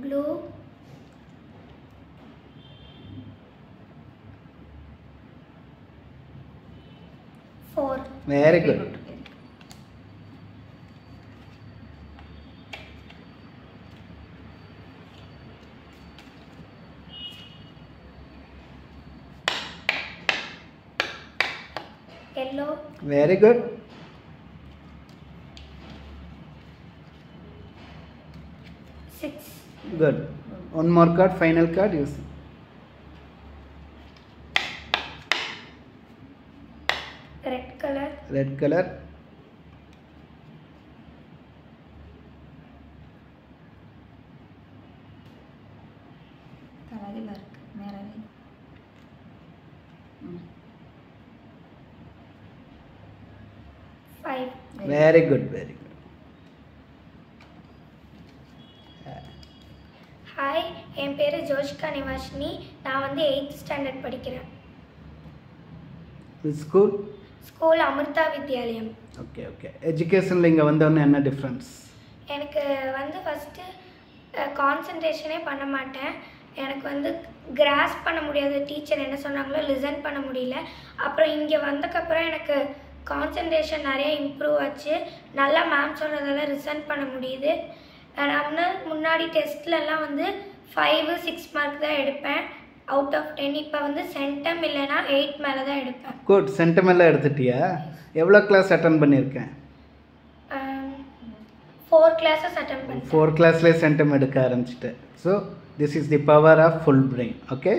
blue, 4. Very good. Yellow, Very good. 6. Good. One more card, final card. Use. Red color, Red color. தலையில இருக்கு மேலவே 5. Very good. Very good. ஹாய், என் பேர் ஜோஷிகா நிவாஷினி. நான் வந்து 8th ஸ்டாண்டர்ட் படிக்கிறேன். Which school? School Amrita Vidyalayam. Okay, okay. எஜுகேஷனில் இங்கே வந்தோன்னே என்ன டிஃப்ரென்ஸ்? எனக்கு வந்து ஃபஸ்ட்டு கான்சன்ட்ரேஷனே பண்ண மாட்டேன். எனக்கு வந்து கிராஸ் பண்ண முடியாது, டீச்சர் என்ன சொன்னாங்களோ லிசன் பண்ண முடியல. அப்புறம் இங்கே வந்ததுக்கப்புறம் எனக்கு கான்சன்ட்ரேஷன் நிறைய இம்ப்ரூவ் ஆச்சு. நல்லா மேம் சொல்கிறதெல்லாம் லிசன் பண்ண முடியுது. நான் முன்னாடி டெஸ்ட்லலாம் வந்து 5, 6 மார்க் தான் எடுப்பேன் அவுட் ஆஃப் 10. இப்போ வந்து சென்டம் இல்லைன்னா 8 மேலே தான் எடுப்பேன். குட். சென்டமெல்லாம் எடுத்துட்டியா? எவ்வளோ கிளாஸ் அட்டன் பண்ணியிருக்கேன்? 4 கிளாஸஸ் அட்டன் பண்ணேன். 4 கிளாஸ்லேயே சென்டம் எடுக்க ஆரம்பிச்சிட்டேன். So this is the power of full brain. Okay,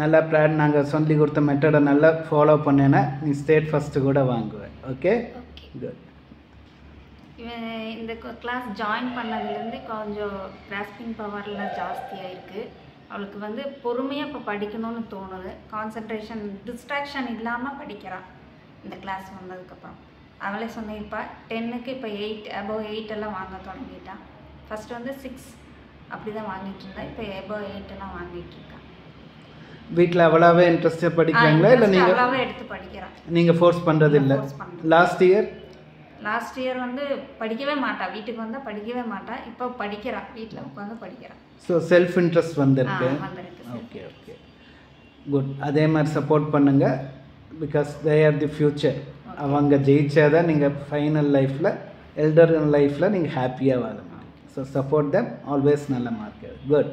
நல்லா நாங்கள் சொல்லி கொடுத்த மெத்தடை நல்லா ஃபாலோ பண்ணேன்னா நீ ஸ்டேட் ஃபஸ்ட்டு கூட வாங்குவேன். Okay, good. இவன் இந்த கிளாஸ் ஜாயின் பண்ணதுலேருந்து கொஞ்சம் கிராஸ்பிங் பவர்லாம் ஜாஸ்தியாக இருக்குது. அவளுக்கு வந்து பொறுமையாக இப்போ படிக்கணும்னு தோணுது. கான்சன்ட்ரேஷன் டிஸ்ட்ராக்ஷன் இல்லாமல் படிக்கிறான் இந்த கிளாஸ் வந்ததுக்கப்புறம். அவளே சொன்னிருப்பா 10க்கு இப்போ 8 above 8 எல்லாம் வாங்க தொடங்கிட்டான். ஃபஸ்ட்டு வந்து 6 அப்படி தான் வாங்கிட்டு இருந்தா, இப்போ above 8 எல்லாம் வாங்கிட்டு இருக்கான். வீட்டில் அவ்வளோவே இன்ட்ரெஸ்டாக படிக்கிறாங்களா இல்லை நீங்கள் அவ்வளோவே எடுத்து படிக்கிறான்? நீங்கள் ஃபோர்ஸ் பண்ணுறது இல்லை? லாஸ்ட் இயர் வந்து படிக்கவே மாட்டா, வீட்டுக்கு வந்தால் படிக்கவே மாட்டா. இப்போ படிக்கிறான், வீட்டில் உட்காந்து படிக்கிறான். ஸோ செல்ஃப் இன்ட்ரெஸ்ட் வந்திருக்கு. Okay, okay, good. அதே மாதிரி சப்போர்ட் பண்ணுங்கள். Because they are the future. அவங்க ஜெயிச்சாதான் நீங்கள் ஃபைனல் லைஃப்பில் எல்டர் லைஃப்பில் நீங்கள் ஹாப்பியாக வாழ முடியும். ஸோ சப்போர்ட் தம், ஆல்வேஸ் நல்ல மார்க். குட்.